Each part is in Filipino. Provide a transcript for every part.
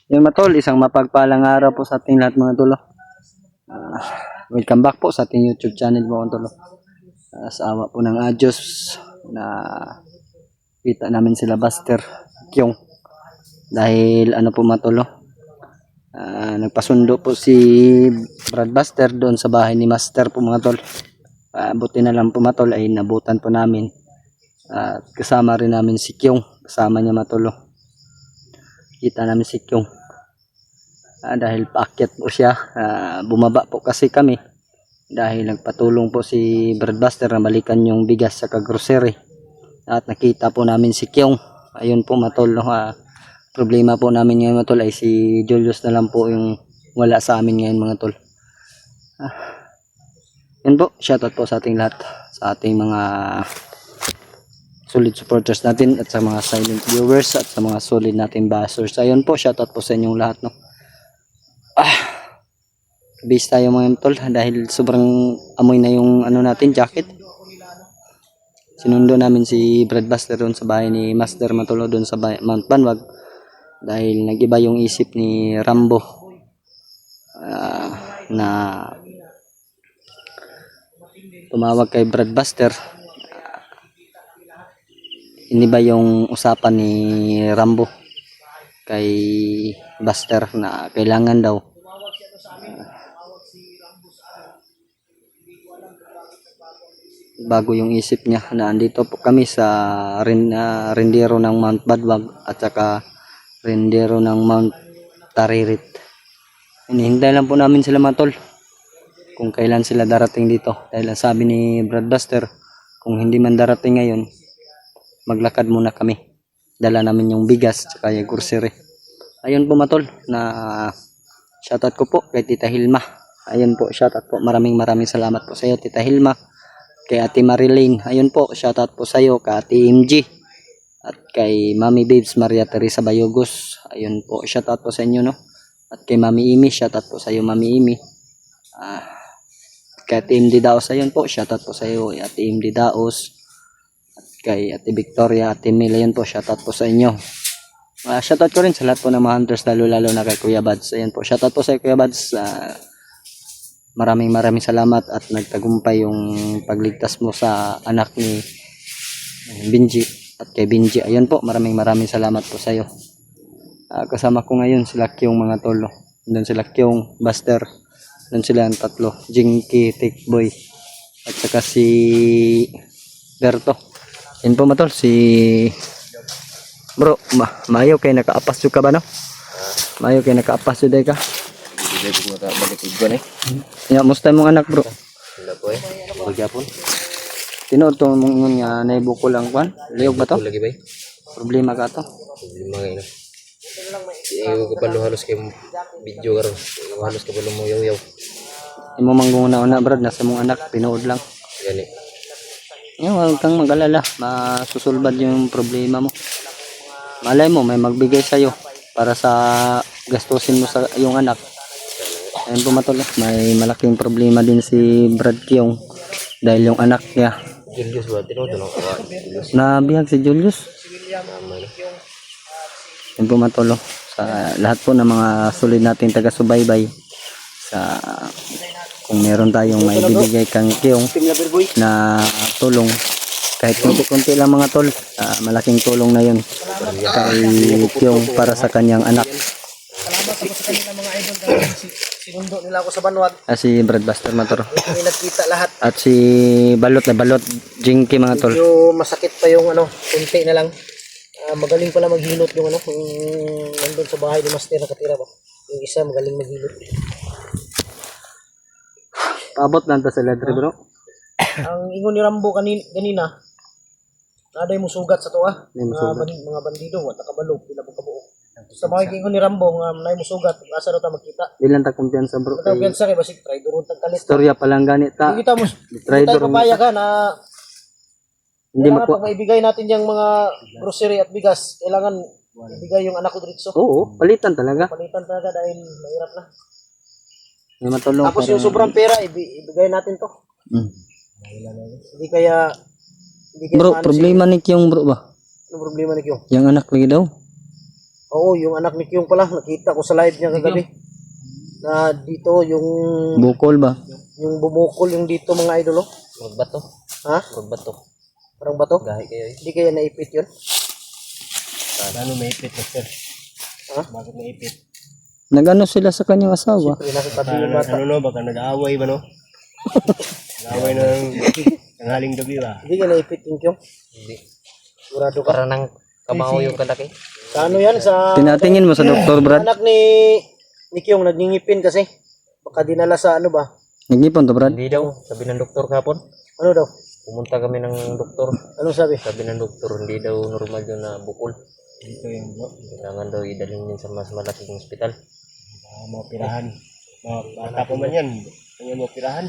Yun mga tol, isang mapagpalang araw po sa ating lahat mga tol. Welcome back po sa ating YouTube channel mga tol. Sa awa po ng Diyos na kita namin sila Buster Kyong. Dahil ano po mga tol, nagpasundo po si Brad Buster doon sa bahay ni Master po mga tol. Buti na lang po mga tol ay nabutan po namin. At kasama rin namin si Kyong, kasama niya mga tol. Kita namin si Kyong. Dahil paakyat po siya, bumaba po kasi kami dahil nagpatulong po si Brad Buster na balikan yung bigas sa grocery. At nakita po namin si Kyong. Ayun po matol, problema po namin ngayon matol ay si Julius na lang po yung wala sa amin ngayon mga tol. Yun po, shoutout po sa ating lahat, sa ating mga solid supporters natin at sa mga silent viewers at sa mga solid nating bashers. Ayun po, shoutout po sa inyong lahat, no. Base tayo mga tol dahil sobrang amoy na yung ano natin, jacket. Sinundo namin si Brad Buster doon sa bahay ni Master Matulo doon sa Mount Banwag dahil nagiba yung isip ni Rambo na tumawag kay Brad Buster. Iniba yung usapan ni Rambo kay Buster na kailangan daw bago yung isip niya na andito po kami sa rendero ng Mount Badwag at saka rendero ng Mount Taririt. Hinihintay lang po namin sila mga tol kung kailan sila darating dito dahil sabi ni Brad Buster kung hindi man darating ngayon maglakad muna kami, dala namin yung bigas at saka yung grocery. Ayun po mga tol, na shoutout ko po kay Tita Hilma. Ayun po, shoutout po, maraming salamat po sa iyo Tita Hilma. Kay Ate Marilyn, ayun po, shoutout po sa iyo, kay Ate MG at kay Mami Babes Maria Teresa Bayogos. Ayun po, shoutout po sa inyo, no. At kay Mami Imi, shoutout po sa iyo Mami Imi. Kay Ate MD Daos, ayun po, shoutout po sa iyo Ate MD Daos. At kay Ate Victoria, Ate Mil, ayun po, shoutout po sa inyo. Shoutout ko rin sa lahat po ng mga hunters, lalo na kay Kuya Bads. Ayun po, shoutout po sa Kuya Bads. Maraming salamat at nagtagumpay yung pagligtas mo sa anak ni Binji at kay Binji. Ayun po, maraming salamat po sa iyo. Kasama ko ngayon sila Kyong mga tolo. Doon sila Kyong, Buster. Doon sila ang tatlo, Jinky, Tikboy at saka si Berto. Yun po matol, si bro, mayo kay nakaapas ka ba no? Mayo kay nakaapas yun ka? Hindi ko balik ko ni. Ya, musta mong anak bro? Wala po eh. Magyapon. Tinuod to mong nga naibuko lang kwan. Liyog ba to? Lagi ba? Problema ka to? Problema nga ina. Iyo ko palo halos kay video karon. Halos ka palo mo yaw. Imo mangguna una brad nasa mong anak tinuod lang. Gani. Huwag kang mag-alala, masusulbad yung problema mo. Malay mo may magbigay sa iyo para sa gastusin mo sa iyong anak. Ayun po matol, may malaking problema din si Brad Kyong dahil yung anak niya Julius ba tinuod no? Julius. nabihag si Julius. Ayun po matol, sa lahat po ng mga solid nating taga-subaybay sa kung meron tayong may bibigay kang Kyong na tulong kahit kunti-kunti lang mga tol, malaking tulong na yun kay Kyong para sa kanyang anak. Salamat ako sa kanila mga idol dahil sinundo nila ako sa Banwag. Si Brad Buster Mator May nagkita lahat. at si Balot na Balot Jinky mga tol. Medyo masakit pa yung ano, kunti na lang. Magaling pala maghilot yung ano, yung nandun sa bahay ni Master nakatira ba. Yung isa magaling maghilot. Abot lang ta sa ladre bro. Ang ingon ni Rambo ganina, naday mo sugat sa tuwa. May musugat. Mga bandido, wala kabalo, pila mo kabuo. Sa mga ingon ni Rambo nga naday mo sugat, asa ra ta magkita. Ilan ta kumpiyansa bro? Ito piyansa kay basig try durong tagkalit. Istorya pa lang ganit ta. Hindi kita mo, Try hindi tayo durong- papaya ka na Hindi kailangan makuha. pag maibigay natin yung mga grocery at bigas, kailangan ibigay yung anak ko diretso. Oo, palitan talaga. Palitan talaga dahil mahirap na. May matulong. Tapos yung sobrang pera, ibigay natin to. Hindi kaya Bro, problema ni Kyong bro ba? ano problema ni Kyo? Yang anak lagi daw. Oo, yung anak ni Kyung pala, nakita ko sa live niya kagabi. Na dito yung Bukol ba? bumukol yung dito mga idol oh. Magbato. Ha? Magbato. Parang bato? Gahi kayo eh. Hindi kaya naipit yun? Ano maipit na sir? Ha? Bakit maipit? Nagano sila sa kanyang asawa? Siyempre, nasa tabi yung bata. no, baka nag-aaway ba no? Nag-aaway ng haling gabi ba? Hindi kaya naipit yung Kyung? Hindi. Sigurado ka. Para nang kamao yung kalaki. Sa ano yan? Sa Tinatingin mo sa Dr. Brad? anak ni Kyung, nagingipin kasi. Baka dinala sa ano ba? Nagipon to, Brad? Hindi daw. Sabi ng doktor kapon. Ano daw? Pumunta kami ng doktor. Anong sabi? Sabi ng doktor, hindi daw normal yun na bukol. Dito yung kailangan daw idalhin yun sa mas malaking ospital. Mapirahan. Bata pa man yan. Kanya mapirahan.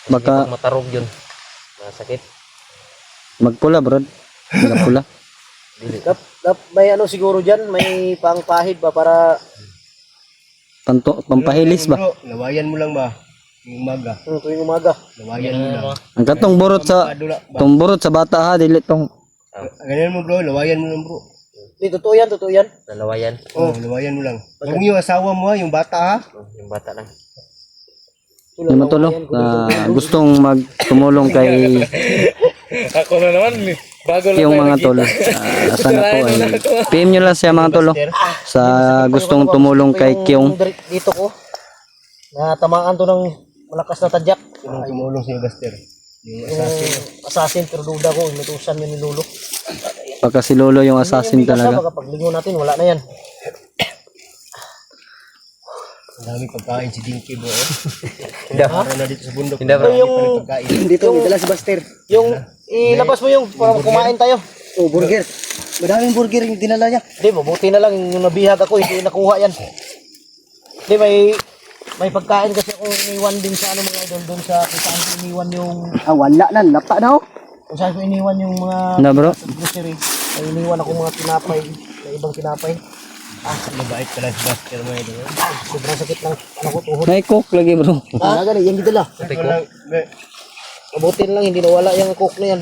Baka Matarog yun. Masakit. magpula, Brad. Magpula. May ano siguro dyan? May pangpahid ba para Pampahilis ba? Lawayan mo lang ba? Yung umaga. tuwing umaga? Lawayan mo lang. Ang katong burot sa bata ha, dili tong Ganyan mo bro, lawayan mo lang bro. Hindi, totoo yan, totoo yan. Lawayan? Oo, lawayan mo lang. Huwag yung asawa mo ha, yung bata ha? Yung bata lang. Yung matulong gustong magtumulong kay Ako na naman, bago lang yung mga tol. Sana po ay PM nyo lang siya mga tol sa gustong tumulong kay Kyung. Dito ko. Natamaan to ng malakas na tadyak. Yung tumulong si Gaster. Yung Yung assassin, pero duda ko, inutusan yun ni Lolo. Pagka si Lolo yung assassin talaga. Baka paglingon natin, wala na yan. Ang dami pagkain si Dinky bro. Para na dito sa bundok. Hindi Pero yung, pagkain. dito, may dala si Buster. Yung, ilabas mo yung, para kumain tayo. Oh, burger. Madaming burger yung dinala niya. Hindi, mabuti na lang yung nabihag ako, hindi nakuha yan. Hindi, may pagkain kasi ako iniwan din sa ano mga idol, doon sa kung saan ko iniwan yung, Ah, wala na. Lapa na oh. kung saan ko iniwan yung mga Na bro, grocery. May iniwan ako mga tinapay, na ibang tinapay. Mabait pala si Gaster mo ito. Sobrang sakit ng ano ko, tuhod. may cook lagi bro. Ah, ganun, yung gidala. Mabuti na lang, hindi nawala yung cook na yan.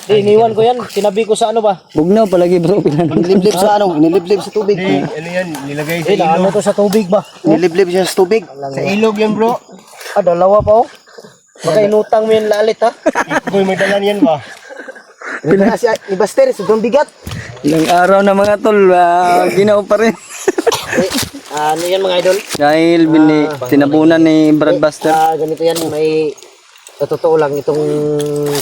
Di, iniwan ko yan, tinabi ko sa ano ba? Bugnaw palagi bro. Niliblib sa ano? Niliblib sa tubig. Ano yan, nilagay sa Eh, naano to sa tubig ba? Niliblib siya sa tubig. Sa ilog yan bro. Ah, dalawa pa oh. Baka inutang mo yan lalit ha. Boy, may dalan yan ba? Pinaka si ni Buster, sobrang bigat. Ilang araw na mga tol, ginaw pa rin. Eh, ano yan mga idol? Dahil tinabunan ni Brad Buster. Ganito yan, may sa totoo lang itong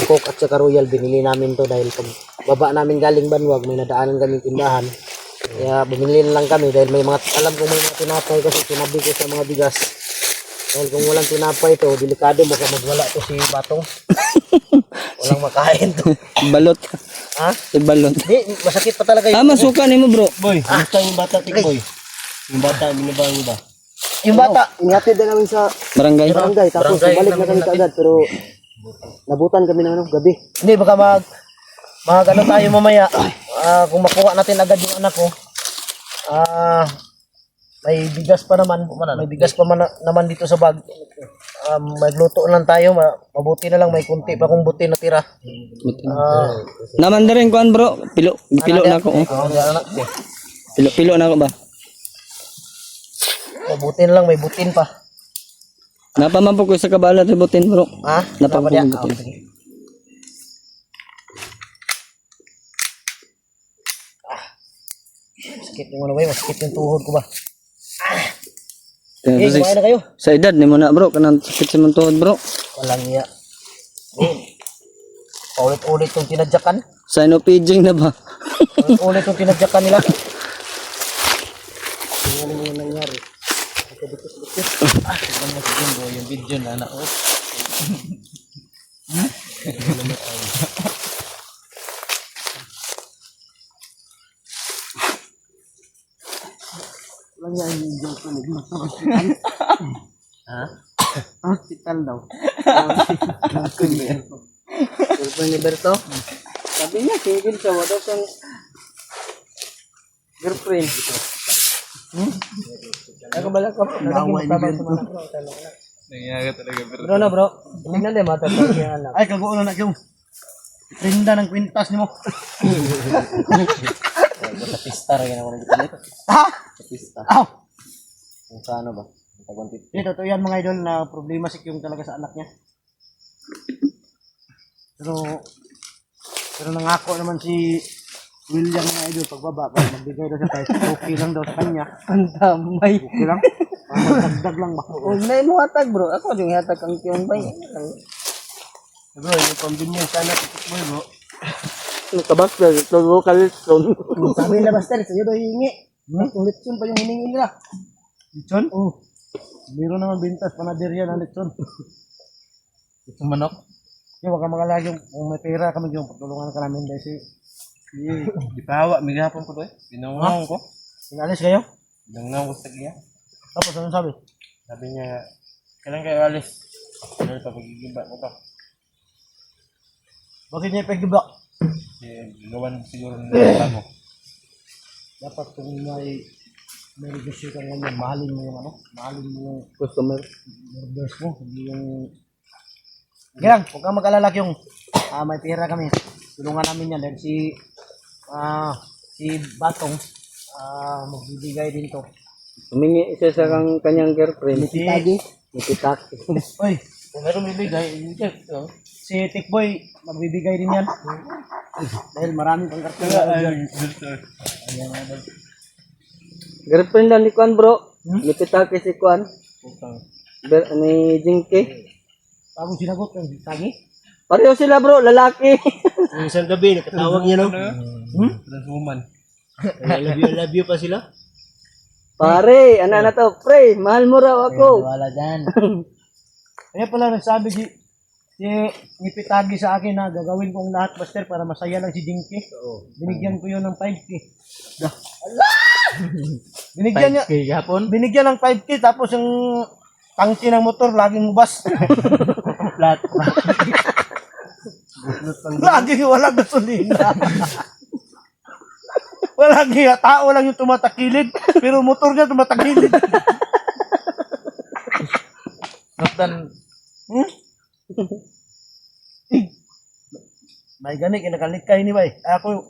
Coke at saka Royal binili namin to dahil pag baba namin galing Banwag may nadaanan kaming tindahan. Kaya bumili na lang kami dahil may mga alam kong may mga tinapay kasi tinabi ko sa mga bigas. Dahil kung walang tinapay to, delikado baka magwala to si Batong. Walang makain to. Balot. Ha? Balot. Di, masakit pa talaga Ah, masuka ni mo bro. Boy, gusto yung bata tik boy. Yung bata, binabang ba? Yung bata. Inihatid na namin sa Barangay. barangay. Tapos balik na kami kaagad. Pero nabutan kami ng ano, gabi. Hindi, baka mag ano tayo mamaya. Kung makuha natin agad yung anak ko. May bigas pa naman. May bigas pa naman dito sa bag. Magluto lang tayo. Mabuti na lang. May kunti pa kung buti na tira. Naman na rin kuan bro. Pilo na ako. Pilo na ako ba? Mabuti na lang. May butin pa. Napamampo ko sa kabala sa butin bro. Ha? Napamampo Dapat yan? ko butin. Sige. Masakit yung ano ba yun? Masakit yung tuhod ko ba? Okay, kumain na kayo. Sa edad ni mo na bro, kanang sakit sa mong tuhod bro. Walang iya. Paulit-ulit yung tinadyakan. Sa inopaging na ba? Paulit-ulit yung tinadyakan nila. yung video na anak ko. Hospital daw. Girlfriend ni Berto. Sabi niya, single siya. Wala siyang girlfriend. Ako bala ko. Nalaging magtabang sa mga bro. Nangyayari talaga bro. Bro na bro. Tingnan din matatag niya anak. Ay, kagulo na yung prinda ng kwintas ni mo. Sa pista rin ako nagpalit. Ha? Sa pista. Aw! Kung sa ano ba? Tagwantit. Hindi, totoo yan mga idol na problema si Kyung talaga sa anak niya. Pero nangako naman si William mga idol pagbaba, pag magbigay daw siya kahit okay lang daw sa kanya. Ang damay. Okay lang. Dagdag lang ba? Huwag na yung hatag bro. Ako yung hatag ang kiyong bay. Bro, yung pambinyan sana titikboy bro. Kabas na. Ito local stone. Sabi nila Master, sa'yo daw hihingi. Yung litson pa yung hiningi nila. Lechon? Oo. Meron naman bintas, panaderya ng litson. Ito manok? Yung wag ka magalagi kung may pera kami yung patulungan ka namin dahil si Di pawa, may gahapon ko to eh. Pinangaw ko. inalis kayo. Pinangaw ko sa kanya. Tapos anong sabi? Sabi niya, kailan kayo alis? Dahil pa pagigiba ko to. Bakit niya ipag-iba? Gawan siguro ng bago. Dapat kung may negosyo kang ganyan, mahalin mo yung mahalin mo yung Customer. orders mo, hindi yung Girang, huwag kang mag-alala yung may pera kami. Tulungan namin yan dahil si Batong magbibigay din to. Humingi isa sa kanyang girlfriend. Pitagi. Nikitaki. Oy, kung meron bibigay, si Tikboy magbibigay din yan. Dahil marami pang karton. Girlfriend lang ni Kwan bro. Nikitaki si Kwan. Ni Jinky. Bagong sinagot ng Pitagi. Pareho sila bro, lalaki. Yung isang gabi, nakatawag niya no? Transwoman. I love you pa sila? Pare, ano na to? Pre, mahal mo raw ako. Wala dyan. Kaya pala nagsabi si Pitagi sa akin na gagawin kong lahat master para masaya lang si Jinky. Binigyan ko yun ng 5K. Binigyan niya. Binigyan ng 5K tapos yung tangki ng motor laging ubas. Flat. Lagi walang gasolina. Walang tao lang yung tumatakilid, pero motor niya tumatakilid. Nasdan, May gani kinakalikay ni bay. Ako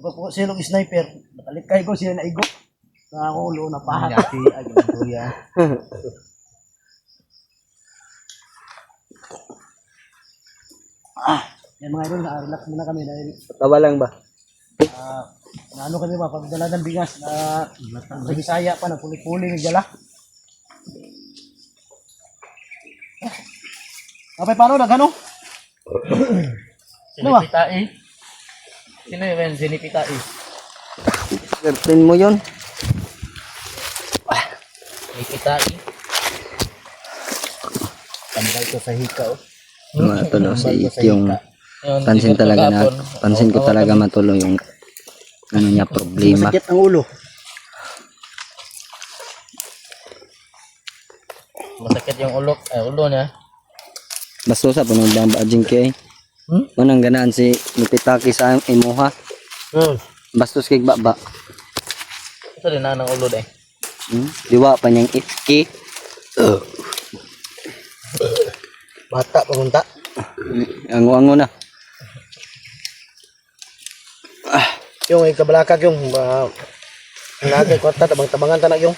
po silong sniper, nakalikay ko siya na igo. Na ako ulo na pahat. Yan mga idol, na-relax muna kami dahil Tawa lang ba? ano kami ba, pagdala ng bigas na sa Bisaya pa, nagpuli-puli ng dala. Okay, paano nagano? Ano ba? Sinipitai. Sino yun? Sinipitai. Girlfriend mo yun? Sinipitai. Tambay ko sa hika oh. Matulo si yung pansin talaga na pansin ko talaga matulo yung ano niya problema. Sakit ang ulo. Masakit yung ulo niya. Basta sa punong bang bajing kay. Unang ganaan si Nipitaki sa imuha. Bastos kay baba. Ito rin na ng ulo deh. Diwa pa niyang ifki. Bata pamunta. Ango-ango na. Yung kabalakag yung nagay kwarta tabang-tabangan tanak yung.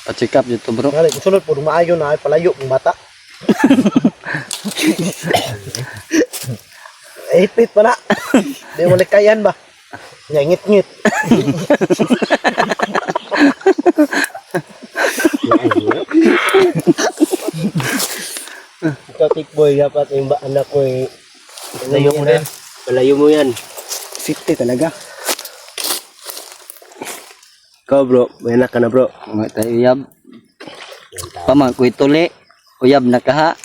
Pa-check up dito bro. Ngali kusunod po maayo na ay palayo ng bata. Ipit pa na. Di mo likayan ba? Ngit-ngit. Ikaw tikboy dapat yung anak ko layo mo din. Palayo mo yan. 50 talaga. Ikaw bro, may anak ka na bro. Mga tayo uyab. Pama ko ituli. Uyab na kaha.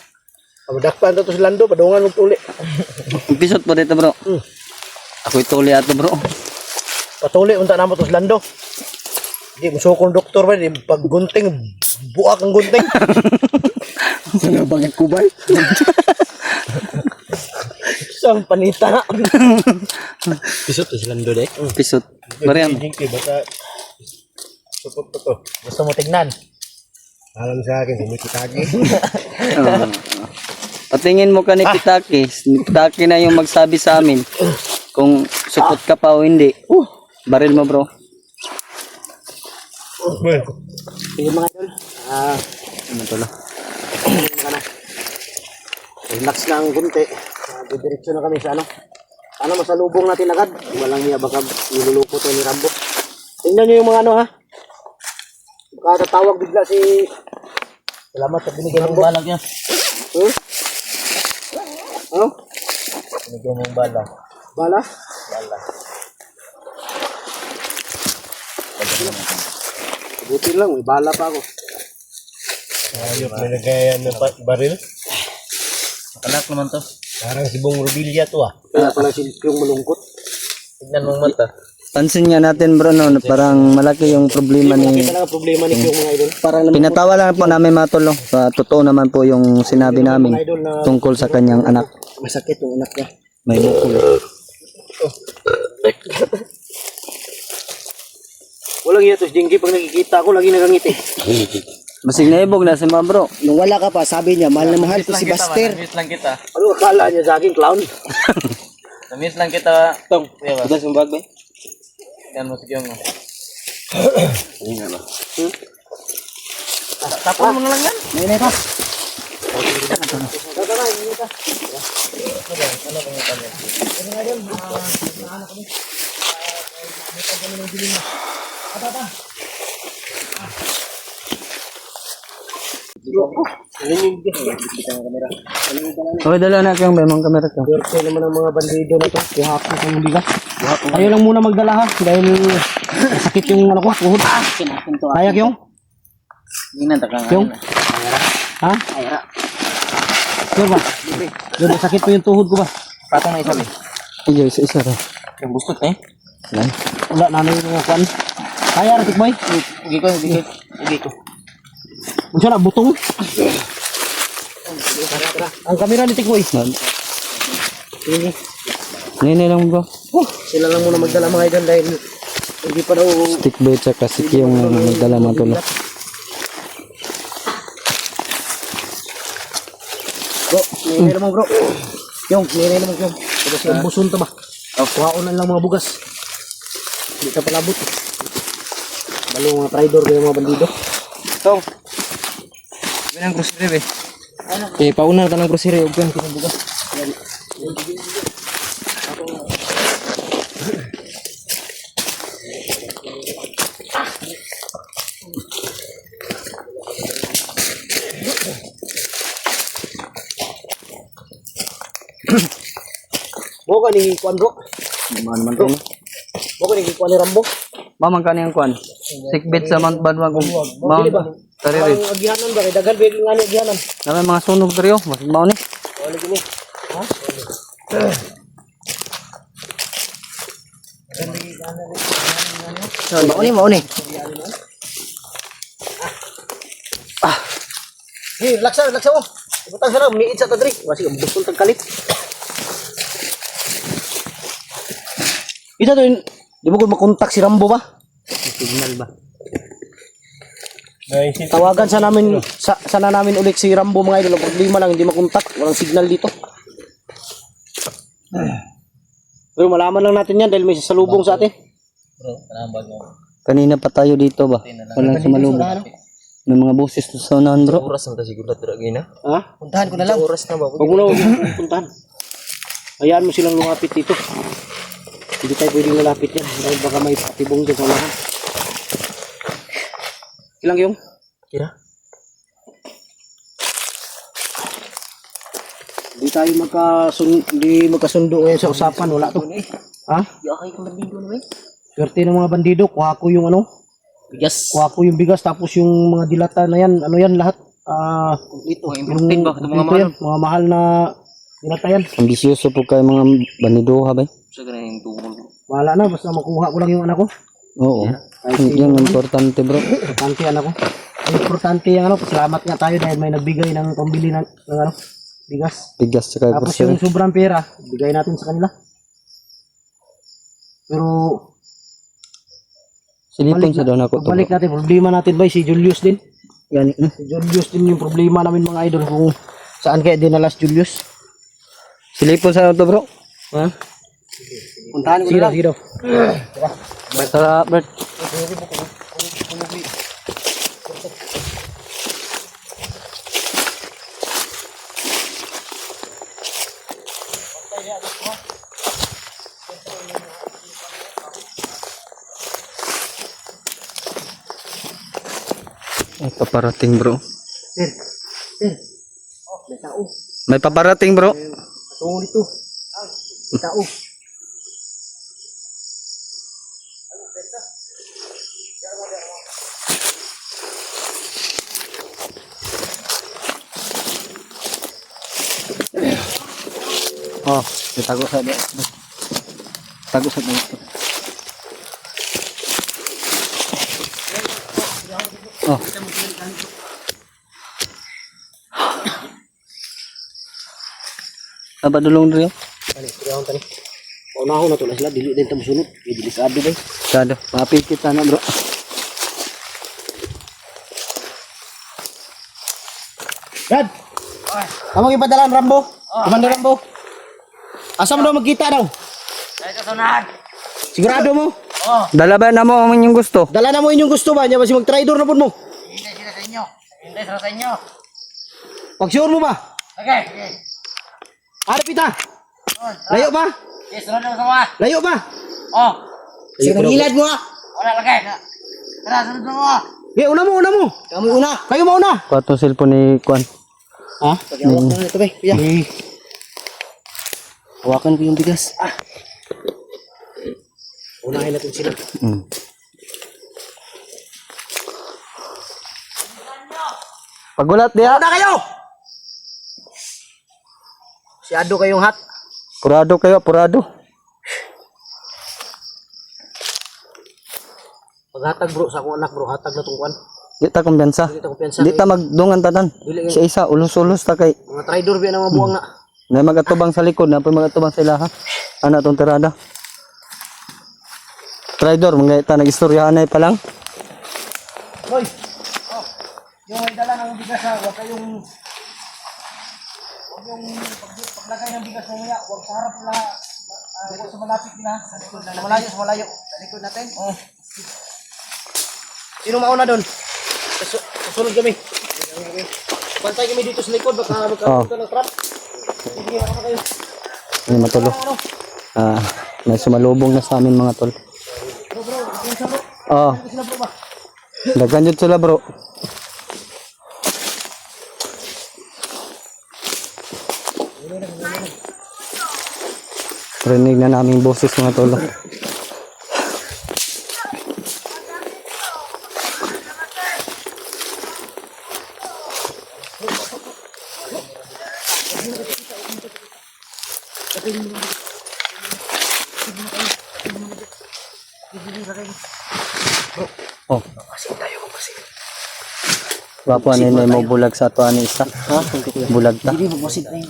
Pagdakpan to sa lando padungan og tuli. Pisot po dito bro. Ako ituli ato bro. Patuli unta namo to sa lando. Di mo sukon doktor ba di paggunting buak ang gunting. Sana bakit kubay? Sang panita na. Pisot to silang doon eh. Pisot. Mariam. Jingki, basta supot to to. Gusto mo tignan? Alam sa akin sinikitagi. Patingin mo ka ni Pitaki. Pitaki na yung magsabi sa amin. Kung supot ka pa o hindi. Baril mo bro. Sige mga idol. Ano to la? Ano? Relax na ang kunti. Didiretso na kami sa ano. Sana masalubong natin agad. Walang niya baka niluluko tayo ni Rambo. Tingnan nyo yung mga ano ha. Baka tatawag bigla si... Salamat sa binigyan ng balag niya. Ano? Binigyan ng bala. Bala? Buti lang, may bala pa ako. Ayop, nilagayan ng baril. Anak naman to. Parang si Bong Rodilla to ah. Kaya pala si yung malungkot. Tignan mong mata. Pansin nga natin bro no, parang malaki yung problema ni Talaga problema ni Kyung mga idol. Parang pinatawa lang po namin matol no. Totoo naman po yung sinabi namin idol na tungkol sa kanyang anak. masakit yung anak niya. May bukol. Walang iya to, Jinggi. Pag nakikita ko, lagi nagangiti. Basig na ibog na si mga bro. Nung wala ka pa, sabi niya, mahal na mahal ko si Buster. Namiss lang kita. Ano akala niya sa akin, clown? Namiss lang kita. Tong, Kuya ba? bukas yung bag ba? Yan mo sige mo. Tapon mo na lang yan. Nay ka. Okay, dala na kayong bemang kamera ko. Swerte naman ang mga bandido na to. Ihapos ang bigas. Ayaw lang muna magdala ha. Dahil sakit yung ano ko, tuhod. Kaya Kyung? Ginan ta ka. Kyung? Ha? Sure ba? Doon, sakit po yung tuhod ko ba? Patong na isa be. Iyo, isa ra. Yung bustot eh. Yan. Wala, nanay yung mga kwan. Kaya, Ratik Boy? Igi ko, igi ko. Igi ko. Unsa na, butong? Ang kamera ni Tikboy. Nene lang bro. Sila lang muna magdala mga idol dahil hindi pa daw Stick bait sa kasi yung nagdala mga tol. bro, ninay naman bro. Yung, ninay naman yung. Tapos yung buson to ba? Kuhaon na lang mga bugas. Hindi ka palabot. Balo mga traidor kayo mga bandido. Tong. Binang grocery be. Eh, pauna ka ng grocery. Huwag yan, bugas. Mo ka ni Kuan bro? Ano man to? Mo ka ni Kuan ni Rambo? Mamang kaniyang kwan. Stick bait sa Mount Banwag. Dili ba? Tariri. Ang agihanan ba? Kay dagan ba yung nga ni agihanan? Naman mga sunog drio, mas mao ni. Ano gini? Ha? Mauni. Hey, laksa mo. Ibutang sa lang, miit sa tadri. Kasi ang bustol tagkalit. Ito to, di mo ko makontak si Rambo ba? Signal ba? Tawagan sana namin ulit si Rambo mga idol. Ang problema lang, hindi makontak. Walang signal dito. Pero malaman lang natin yan dahil may sasalubong sa atin. Bro, kanambag mo. Kanina pa tayo dito ba? Walang sumalubong. May mga boses sa unahan bro. Oras na siguro dra gina. Ha? Puntahan ko na lang. Oras na ba? Huwag mo na puntahan. Hayaan mo silang lumapit dito. Hindi tayo pwedeng malapit yan. Dahil baka may patibong dyan sa unahan. Ilang yung? Kira. Hindi magkasundo ngayon sa usapan. Wala to. Ha? Okay kung bandido na ba? Swerte ng mga bandido. Kuha ko yung ano? Bigas. Kuha ko yung bigas. Tapos yung mga dilata na yan. Ano yan lahat? Ito. Yung, ba? Ito mga dito yan, mga mahal na dilata yan. Ambisyoso po kayo mga baniduha ba? Sa ganang tungkol. Wala na. Basta makuha ko lang yung anak ko. Oo. Yung importante bro. Importante anak ko. Ang importante yung ano. Salamat nga tayo dahil may nagbigay ng pambili ng ano, bigas. Bigas sa Tapos grocery. yung sobrang pera, bigay natin sa kanila. Pero Silipon sa doon ako to. balik natin, problema natin ba si Julius din? Yan. Si Julius din yung problema namin mga idol kung saan kaya dinalas Julius. Silipon sa to bro. Ha? Puntahan ko na lang. Sige daw. Sarap, Bert. May paparating, bro. May paparating, bro. Tungo dito. May tao. Oh, ditago sa dia. Tago sa dito. Oh. Apa dulong diri? Tani, tiyahon tani. Paunahon na to na sila. Dili din tamo sunod. May delikado ba? Sado, maapil kita na, bro. Dad! Amo ipadalan Rambo? Commander Rambo? Asa mo daw magkita daw? Sigurado mo? Dalaban na mo ang inyong gusto. Dala na mo inyong gusto ba? Nya ba si mag-traidor na po mo? Hindi sila sa inyo. Hindi sila sa inyo. Pag-sure mo ba? Okay. Ano pita? Layo ba? Yes, sunod mo sama. Layo ba? Oh, Sige, ilad mo ah. wala lagi. Tara, sunod mo. Okay, una mo. Kami una. Kayo mauna. Kuha cellphone ni Kwan. Ha? Pag-awak na ito ba? Kuya. Hawakan ko yung bigas. Unahin natin sila. Pagulat dia. Una kayo! Siyado kayong hat. Purado kayo, purado. Paghatag bro sa akong anak bro, hatag na tong kwan. Di ta kumpiyansa. Dili ta kumpiyansa. Di ta magdungan tanan. Dili Siya isa, ulos-ulos ta kay. Mga traidor biya na mabuang na. Na magatubang sa likod, na magatubang sila ha. Ana tong tirada. Traidor, mga ta nag-istoryahan pa lang. Hoy! Oh, yung may dala ng bigas ha, huwag kayong... Huwag yung paglagay ng bigas mamaya, huwag sa harap na... Huwag sa malapit na. Sa likod na. Sa malayo. Sa likod natin? Oo. Sino mauna doon? Susunod kami. Pantay kami dito sa likod, baka magkaroon ng trap. Sige, ako na kayo. Ay matulo. May sumalubong na sa amin mga tol. Oh. Daghan jud sila bro. Rinig na naming boses mga tol. Oh. Wapo ani na mo bulag sa to ani isa. Ha? Bulag ta. Hindi, magmasid tayo.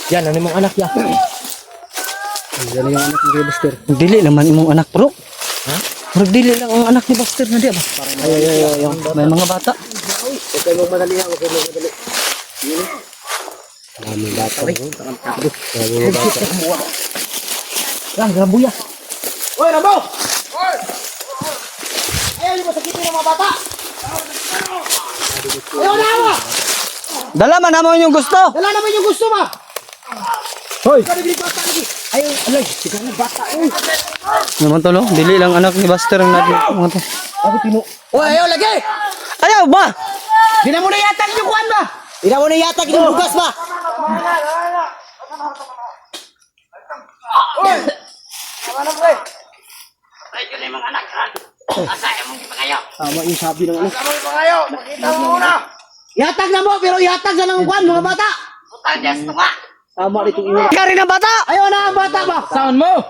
Yan, ano yung anak niya? Yan yung anak ni Buster. Dili naman imong anak bro. Ha? Pero dili lang ang anak ni Buster na di ba? Ay. May mga bata. Huwag kayo mong madali ha, huwag kayo mong madali. Yun eh. Maraming bata. Maraming bata. Lang, grabuya. Hoy, Rambo! Hoy! Ayaw niyo ba sakitin ng mga bata? Ayaw na awa! Dala man naman yung gusto. Dala naman yung gusto ba? Hoy. Ikaw nagbilig bata lagi. Ayaw, alay, sigaw na bata. Uy! Naman to no, dili lang anak ni Buster ang natin mga to. Ako tino. Uy, ayaw lagi! Ayaw ba? Di na mo na yatag yung kuhan ba? Di na mo na yatag yung bugas ba? Uy! Tama yung sabi ng anak. Yatag na mo, pero yatag na ng kuhan, mga bata! Tama dito yung ina. Kari ng bata. Ayaw na ang bata ba? Sound mo.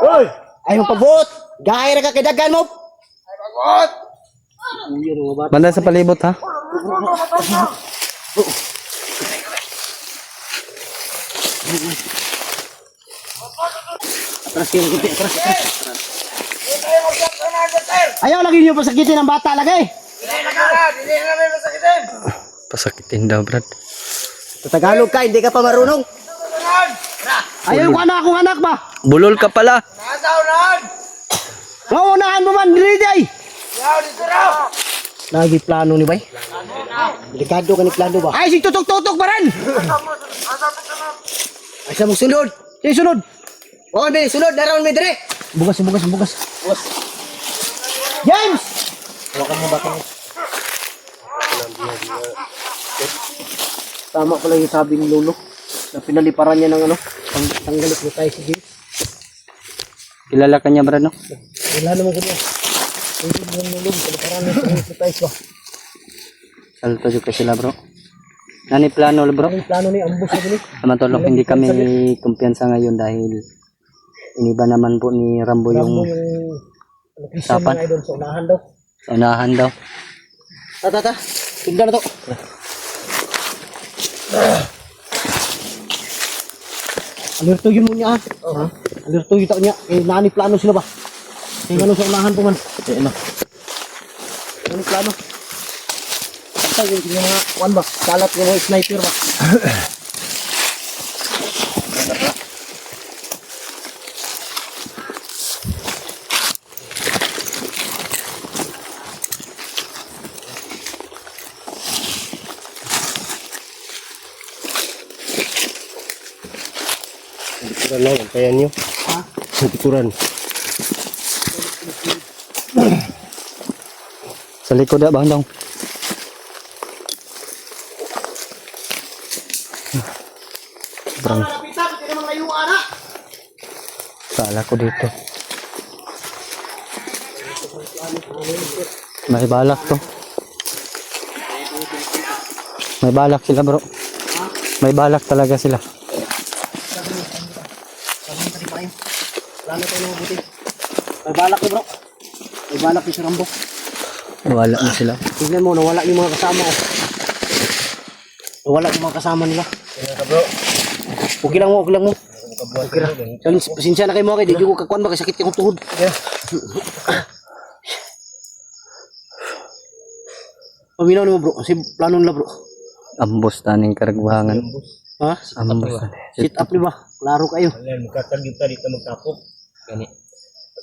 Uy! Ayaw pagbuot! Gaya na kakidagan mo! Uy, ano mga bata? Banda sa palibot ha. Atras kayo, atras. Ayaw lagi niyo pasakitin ng bata lagi. Pasakitin daw, Brad. Sa Tagalog ka, hindi ka pa marunong. Ayaw ko anak akong anak ba? Bulol ka pala. Maunahan mo man, dili day. Lagi plano ni bay. Delikado ka ni plano ba? Ay, sig tutok-tutok ba rin? Ay, sa mong sunod. Sige, sunod. Oo, be, sunod. Darawin may dire. Bugas. James! Hawakan mo ba ka? Tama pala yung sabi ni Lolo. Na pinaliparan niya ng ano. Tanggalit mo tayo si James. Kilala ka niya, Brad, no? Wala naman ko niya. Hindi mo yung Lolo. Pinaliparan niya ng tayo ba? Salto juga sila, bro. Nani plano, bro? Ang plano ni ambos na gini. Samantala hindi kami kumpiyansa ngayon dahil iniba naman po ni Rambo Rambo yung yung location Sapan. ng idol sa unahan daw. sa unahan daw. Ta. Tingnan na to. Alerto yun mo niya ha. Alerto yun niya. Eh, nani plano sila ba? Tingnan sa unahan po man. Eh, ano? Nani plano? Basta yung mga kuwan ba? Salat yung mga sniper ba? Tikuran lang, antayan nyo. Ha? Tikuran. Sa likod na bandang. Sobrang sala ko dito. May balak to. May balak sila, bro. May balak talaga sila. Plano tayo ng mabuti. May balak ni bro. May balak ni si Rambo. Wala na sila. Tingnan mo, nawala yung mga kasama ko. Nawala yung mga kasama nila. Okay lang mo. Okay lang. Pasensya na kayo mga kayo. Di ko kakuan ba? Sakit akong tuhod. Paminaw mo bro. Kasi plano nila bro. Ambos taning karagwangan. Ha? Ambos. Sit up di ba? Klaro kayo. Ayan, magkatagip ta dito magtapok. Gani.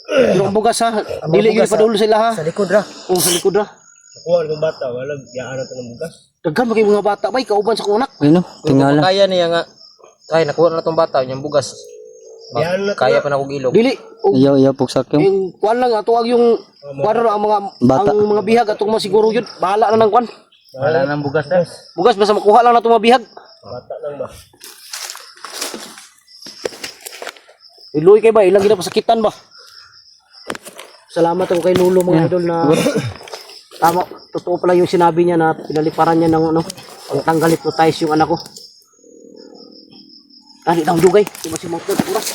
Pero ang bugas ha. Dili yun padulo sila ha. Sa likod ra. O sa likod ha. Nakuha ng bata, walang yaan natin ng bugas. Daghan ba kayo mga bata ba? Kauban sa kunak. Ano? Tingala. Kaya niya nga. Kaya nakuha na tong bata, yung bugas. Yan na Kaya pa na kong ilog. Dili. O, Iyaw pugsak yung yung kuan lang atuwag yung kuan ang mga Bata. ang mga bihag atong mga siguro yun. Bahala na ng kuan. Wala nang bugas na. Bugas basta makuha lang na itong mga bihag. bata lang ba? Iluy kay ba? Ilang gina pasakitan ba? Salamat ako kay Lolo mga idol na tama. Totoo pala yung sinabi niya na pinaliparan niya ng ano. Ang tanggalit mo tayo yung anak ko. Tani daw dugay. Di ba si Mount Lord? Kuras.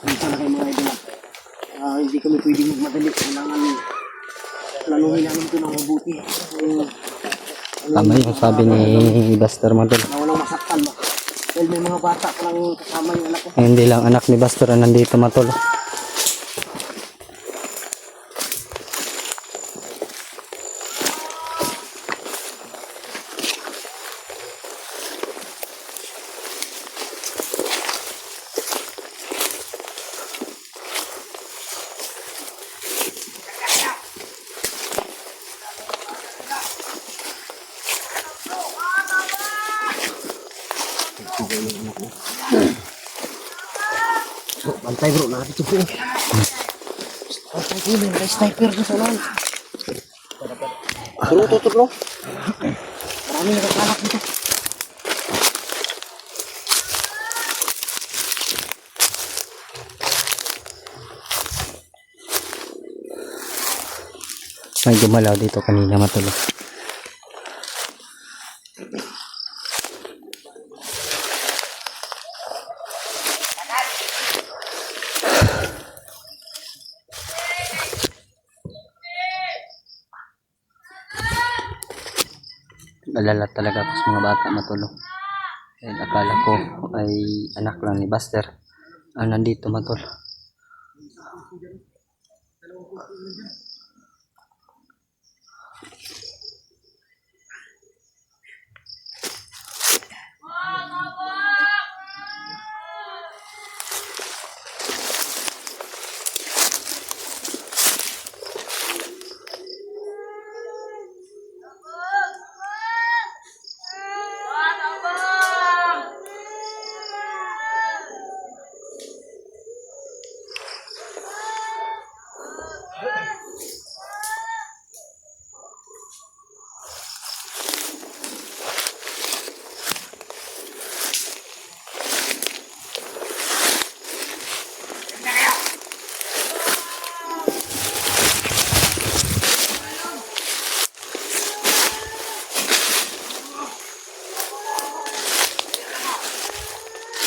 Dito na kayo mga idol. Hindi kami pwedeng magmadali. Kailangan laluhin namin ito ng mabuti. tama yung sabi ni Buster Madol. Na walang masaktan ba? Dahil may mga bata parang kasama yung anak ko. Hindi lang anak ni Buster ang nandito, Matol. Bantay bro, nakatito po. Bantay ko, may sniper na sa lang. Bro, tutur bro. Marami nakakalak dito. May gumalaw dito kanina, Matol. Alala talaga ako sa mga bata, Matol. Dahil akala ko ay anak lang ni Buster. nandito matol.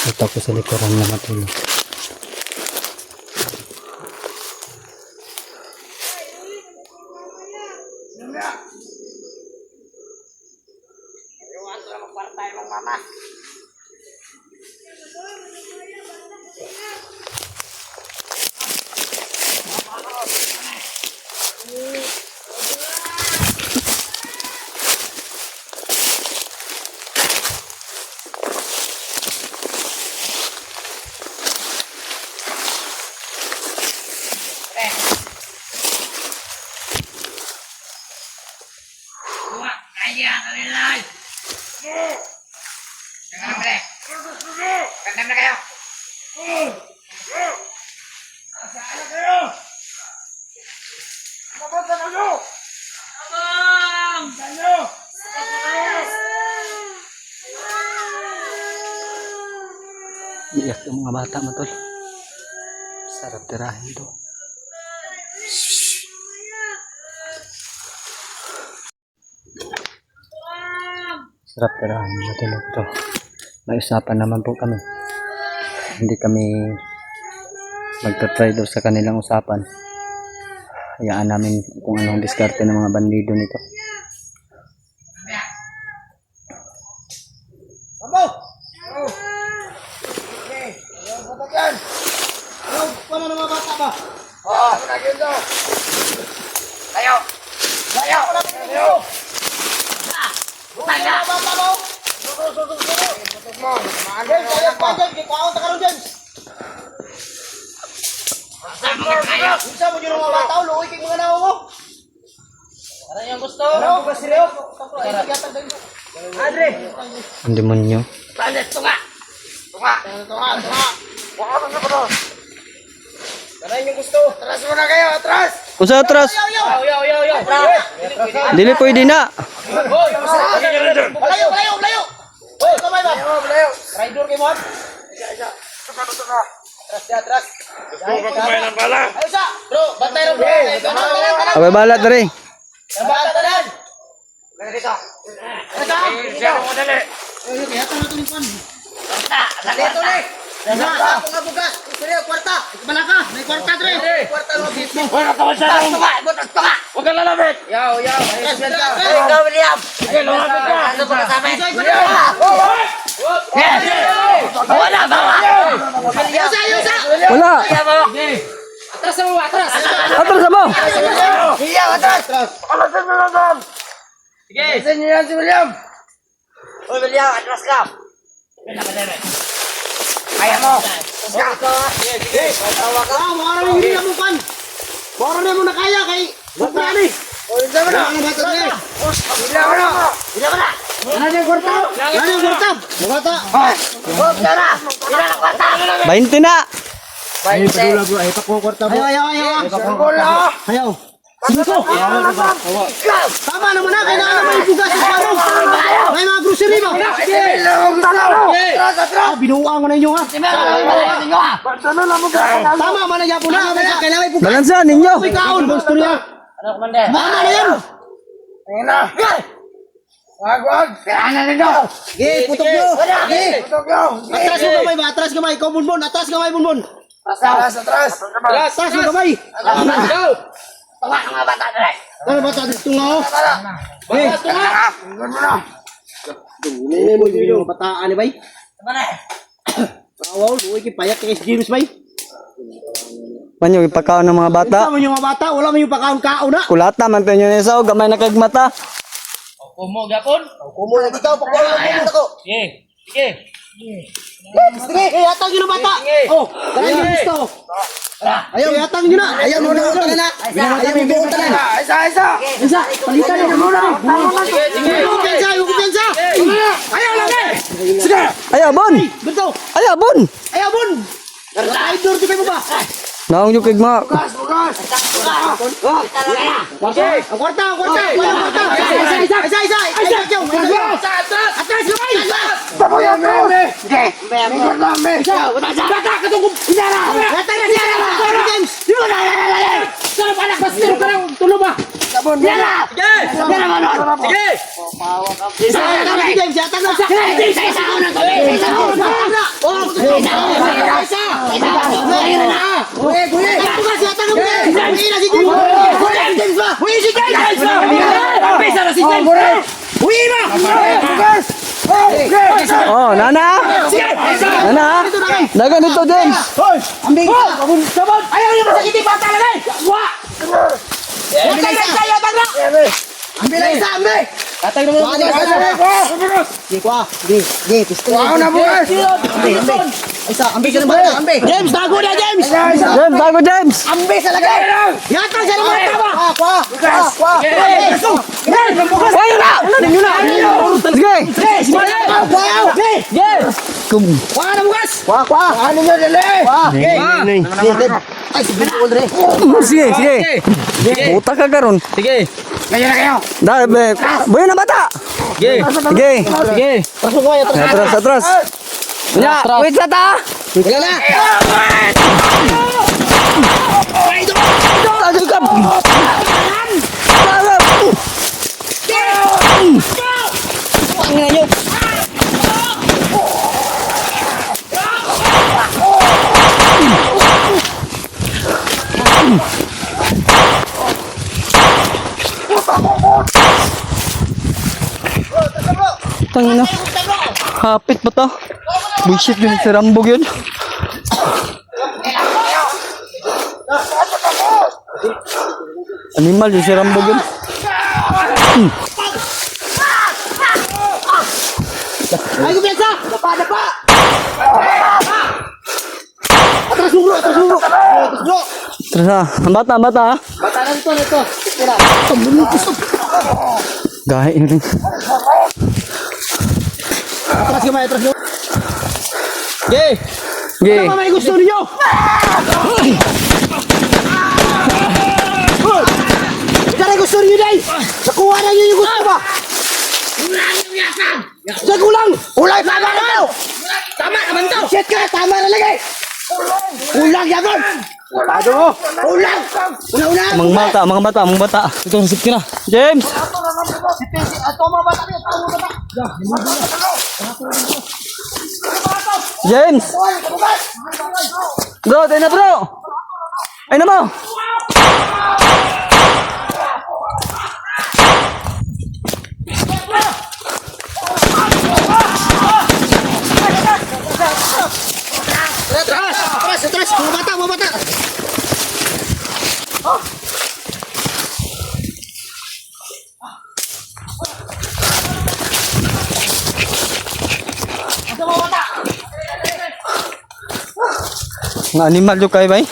Ito ako sa likuran na matulog. Iyak yung mga bata matol. Sarap tirahin to. Sarap tirahin matulog to. May usapan naman po kami. Hindi kami magta-try daw sa kanilang usapan. Hayaan namin kung anong diskarte ng mga bandido nito. Ang demonyo. Usa atras. Dili pwede na. Abay balat dere. Wala. Atras mo. Bainte na. Tama naman na, kailangan naman ibugas sa parang. May mga grocery ba? Binuuan ko na inyo ha. Tama, managya po na. Kailangan ibugas. Balansa ninyo. Ikaon, gusto niya. Mama na yan. Putok nyo. Atras mo kamay ba? Atras kamay. Ikaw bunbun. Atras kamay bunbun. Atras mo kamay. Ano bata dito nga oh? Tunga mo yung bataan ni bay? Wow, luwi kay payak kay James bay. Manyo ipakaon ng mga bata. Tama yung mga bata, wala man yung pakaon-kaon na. Kulata man tayo ni Sao, gamay na kagmata. Kumo gapon. Kumo na dito, pakaon na ko. Sige. Sige. Sige, atang yun ang bata. Oh, kaya yung gusto. Ayaw, atang yun na. Ayaw mo na na. Ayaw mo buong tanan. Isa, palitan niyo muna. Kumpiyansa, yung kumpiyansa. Ayaw lang eh. Sige. Ayaw, Bon! Beto. Ayaw, Bon! Ayaw, bun. Idol, di ba mo ba? Naong yung kagma. Ang kwarta. Isa. Atas, lumay. Baboyan mo. Sige. Bata ka tungkol. Inara. Bata na siya. James. Sana pa anak, basta ka lang. Tulong ba? Inara. Inara mo nun. Sige. Isa. James, yatang na. Isa ako na. Oh, Nana! Nana! Dagan dito, James! Ambing! Ayaw niyo masakitin bata lang eh! Wah! Ambing lang isa! Ambing! Tatay naman ang mga Sige, kwa! Sige, pistol! Wow na bukas! Ambing! Isa, ambing ka ng bata! Ambing! James, tago na, James! James, bago James! Ambing sa lagay! Yata siya ng bata ba? Kwa! Why na! Ninyo na! Sige! Kum. Kwa na bukas! Kwa! Ano nyo, dali! Kwa! Ay, sige na, Aldre! Sige! Buta ka karon. Sige. Dahil, boy na bata! Sige. Sige! Pasok ko kayo, Atras! Ya, wait sa ta! Wala na! Tagay ka! Pangina nyo! Tangina. Hapit ba to? Bullshit yun, si Rambog yun. Animal yun, si Rambog yun. Ay, kumpiyansa! Dapa! Atras ulo! Terus ang bata ha? Bata na ito. Tira. Gahe yun. Atras mo. Gay! Ano may gusto niyo? Ikaw ay gusto niyo, Day! Nakuha na niyo yung gusto ba? Diyan kulang! Kulang! Tama na to! Tama naman to! Shit ka! Tama na lagi! Kulang yan! Pado mo! Kulang! Una! Mga bata. Ito, nasip ka na. James! Ito mga bata niyo! Ito mga bata! James! Bro, tayo na bro! Ay na mo! Atras! Mga bata! Nga animal yung kayo ba eh?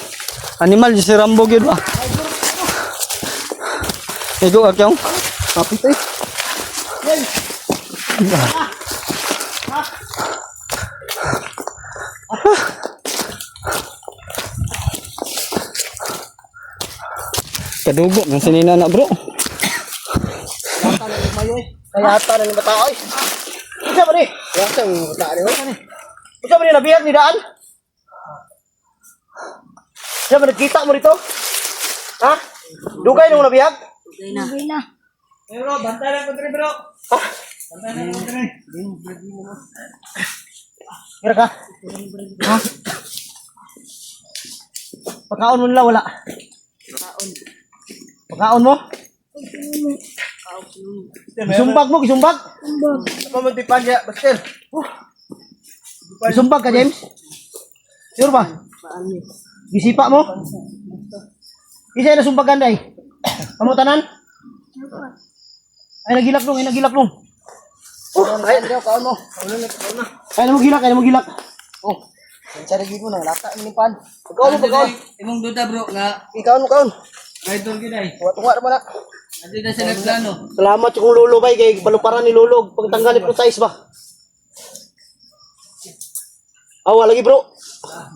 Animal yung si Rambog yun ba? Ego akyong? Kapit eh. Kadugo ng sinina na bro. Kaya ata na ng bata oy. Isa ba ni? Yata yung bata ni oy. Isa ba ni nabiyag ni daan? Isa ba nagkita mo dito? Ha? Dugay nung nabiyag? Dugay na. Bro, bantay lang ko bro. Ha? Bantay lang ko dre. Kira ka? Ha? Pagkaon mo nila wala? Pagkaon mo? Gisumbag mo, gisumbag? Pamuntipan niya, Bastel. Gisumbag ka, James? Sure ba? Gisipa mo? Isa na sumbagan day. Pamutanan? Ay nagilak nung, ay nagilak nung. Ay, kaon mo. Ay mo gilak, ay mo gilak. Oh. Sa lagi mo nang lata ni pan. Pagkaon mo, pagkaon. Imong duda bro nga Ikaw mo kaon. rider giday. Tuwa naman na. Adi na sa nagplano. Salamat yung lolo bay kay baluparan ni lolo pagtanggal ni size ba. Awa lagi bro.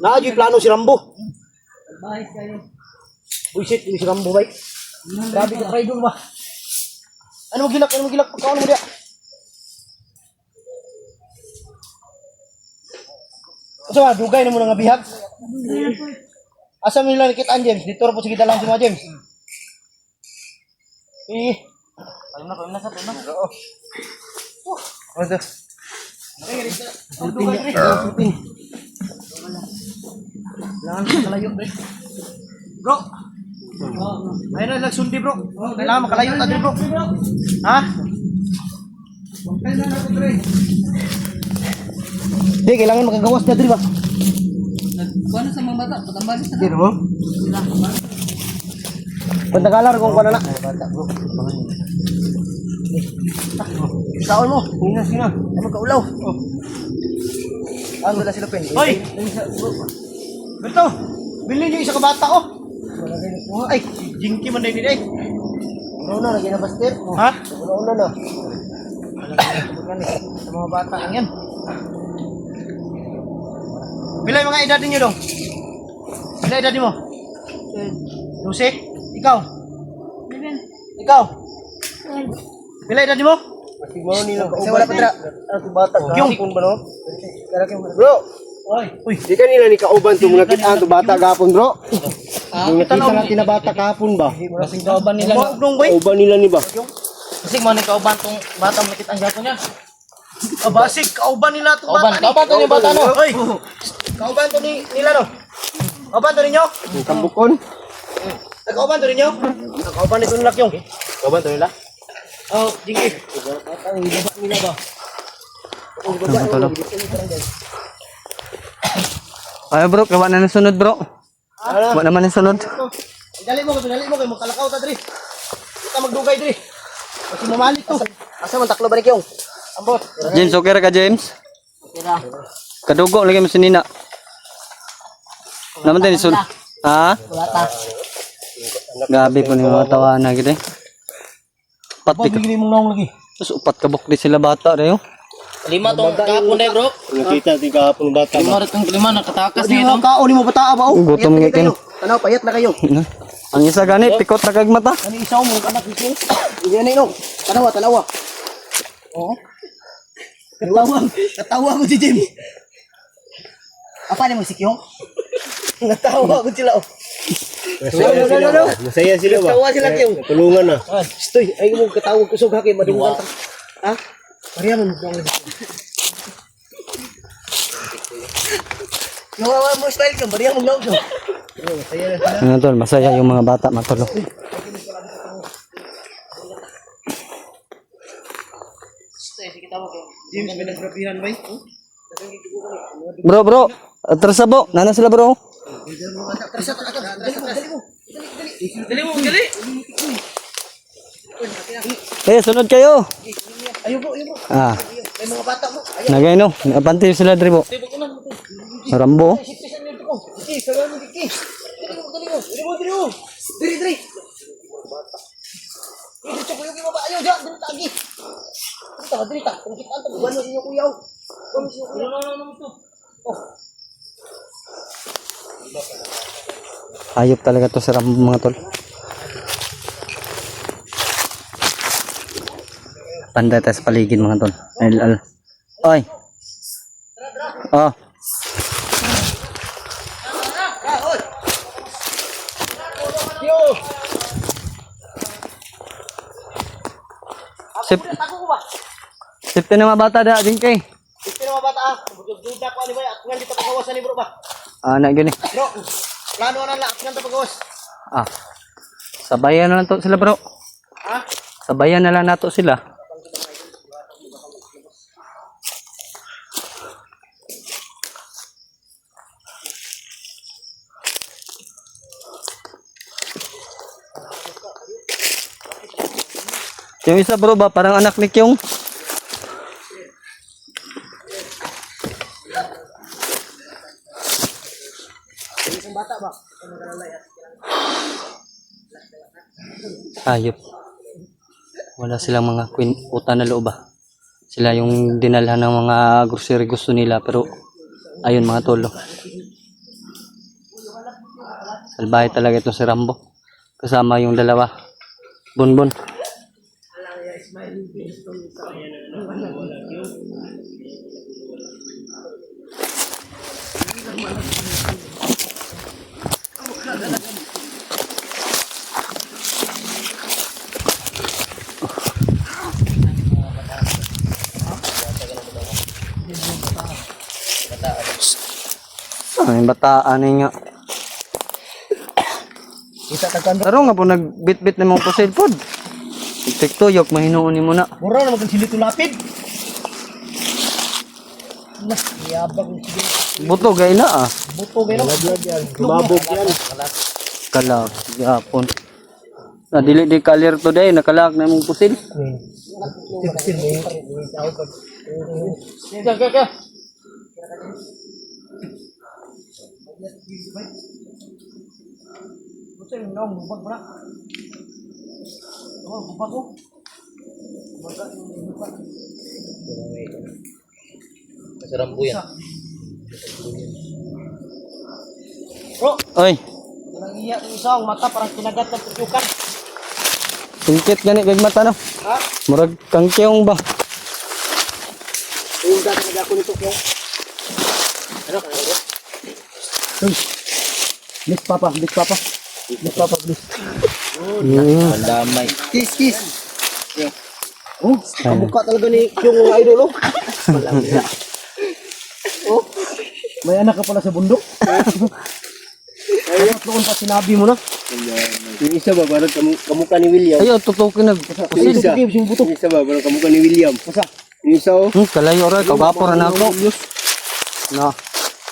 Naadyo plano si Rambo. Bahis kayo. Buisit ni si Rambo bay. Grabe ka idol ba. Ano mo gilak, pagkaon mo dia. Asa ba dugay na mo nga bihag? Asa mo nila nakitaan James? Dito ra po sige dalang si mga James. Ayun na sa tuna. Oo. Ano? Langan ka kalayo, bro. Bro. Ayun na nagsundi, bro. Kailangan makalayo ta bro. Ha? Di, kailangan makagawas na diri ba? Kuano sa mga bata, patambalis na. Dito mo? Pantagalar kung kuano na. Saon mo. Sina. Ano ka ulaw? Ano na sila pen? Hoy. Berto. Bilhin niyo isa ka bata oh. Ay, jinky man din day. Una lagi na baster. Ha? Una na. Sa mga bata lang yan. Bilay mga edad ninyo dong. Bilay edad mo. 12. Ikaw. Ikaw. Bilay edad mo? Masig mo nila ka. Kasi wala pa dira. Ang bata yung kun ba no? Bro. Uy, di kanila ni kauban to mga kitaan to bata gapon, bro. Mga kita natin na bata kahapon ba? Kasing kauban nila. Kauban nila ni ba? Kasing mo ni kauban tong bata mo kitang gato niya. Basig, kauban nila itong bata. Kauban to ni bata no. Hoy, kauban to nila no. Kauban to ninyo? Kambukon. Kauban to ninyo? Kauban nito nila yung. Kauban to nila? Oh, dingin. Ang ibaba nila ba? Ay bro, kawa na sunod bro. Wa naman yung sunod. Dali mo kay makalakaw ta diri. Kita magdugay diri. Kasi mamalik to. Asa man taklo ba ni Kyong? Ambot. James, okay ra ka James? Okay ra. Kadugo lagi mo sinina. Naman din sunod. Ha? Wala ta. Gabi po ni mga tawanan gid eh. Pati ka. Bigli mong naong lagi. Tapos upat ka buk di sila bata reyo. Lima tong kahapon day bro. Nakita ti kahapon bata. Lima rin tong lima nakatakas Kasi niya mo ito. kaon mo bata ba? Gutom nga kayo. Tanaw payat na kayo. Ang isa gani pikot na kag mata. Ani isaw mo anak ni Kyong. Diyan no. Tanawa. Oo. Katawa ko si Jim. Apa ni mo si Kyong? Natawa ko sila. Masaya sila ba? Natawa sila Kyong. Tulungan na. Stoy, ay mo katawa ko sug hakay madungan. Ha? Maria mo mo. Nawawa mo style ka, Maria mo law. Masaya na. Ano tol, masaya yung mga bata matulog. James pinagrabihan ba? Bro, atrasabo. Nana sila bro. Dali mo, dali. Sunod kayo. Ayo bro. Ah, May mga bata mo. nagay no. Napanti sila diri po. Rambo. Diki, salam mo diki. Dali mo. Diri. Dito sa kuya mo ba? Ayaw diyan, dito tagi. Dito ta. Kung kita to, buwan mo sinyo kuya. Hayop talaga to sa Rambo mga tol. Panday tayo sa paligid mga tol. Oy. Oh. Sip na mga bata da din kay. Dito na mga bata ah. Duda ko ani ba? Ako nga dito pagawasan ni bro ba? Na gani. Bro, plano na lang. Ako nga pagawas. Sabayan na lang to sila bro. Ha? Sabayan na lang nato sila. Yung isa bro ba, parang anak ni Kyung. Hayop. Wala silang mga utang na loob ba. Sila yung dinalhan ng mga grocery gusto nila pero ayun mga tolo. Salbahe talaga ito si Rambo. Kasama yung dalawa. Bonbon. Ay, bataan nga. Taro nga po nagbit-bit na mga pusil pod. Tiktuyok, mahinuon ni mo na. Mura na maging silito lapid. Nah, yabang sige. Buto gay na ah. Buto gano. Lumabog yan. Kalak, yapon. Na dili di kalir today, nakalak na mong pusil. Sa Rambo yan. Bro, Oy, nang iya ng isang mata parang kinagat ng tutukan. singkit gani kag mata no. Ha? Murag kangkyong ba? Yung dati nag ako nito kyo. Ano ka nito? Please papa, please papa. Please papa, please. Pandamay. Kiss, kiss. Oh, kamukha talaga ni yung mga idol oh. Malambya. Oh, may anak ka pala sa bundok. Ayun, noon pa sinabi mo na. Yung isa ba, parang kamukha ni William. Ayo tutukin nag Yung isa, Yung buto. yung isa ba, parang kamukha ni William. Masa? Yung isa oh. kalayo ra kagapo ra nako. Na.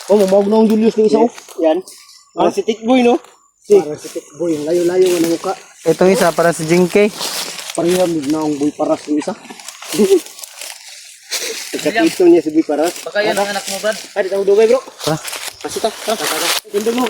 Oh, mamawag na ang Julius ng isa oh. Yan. Parang si Tikboy, no? Parang si Tikboy, layo-layo nga ng mukha. Itong isa para si Jinky. Parehamig na ang boy paras ng isa. Nagkakito niya si Boy Paras. Baka yan ang anak mo, Brad. Ay, di tayo dugay bro. Tara. Kasi ta. Tindog mo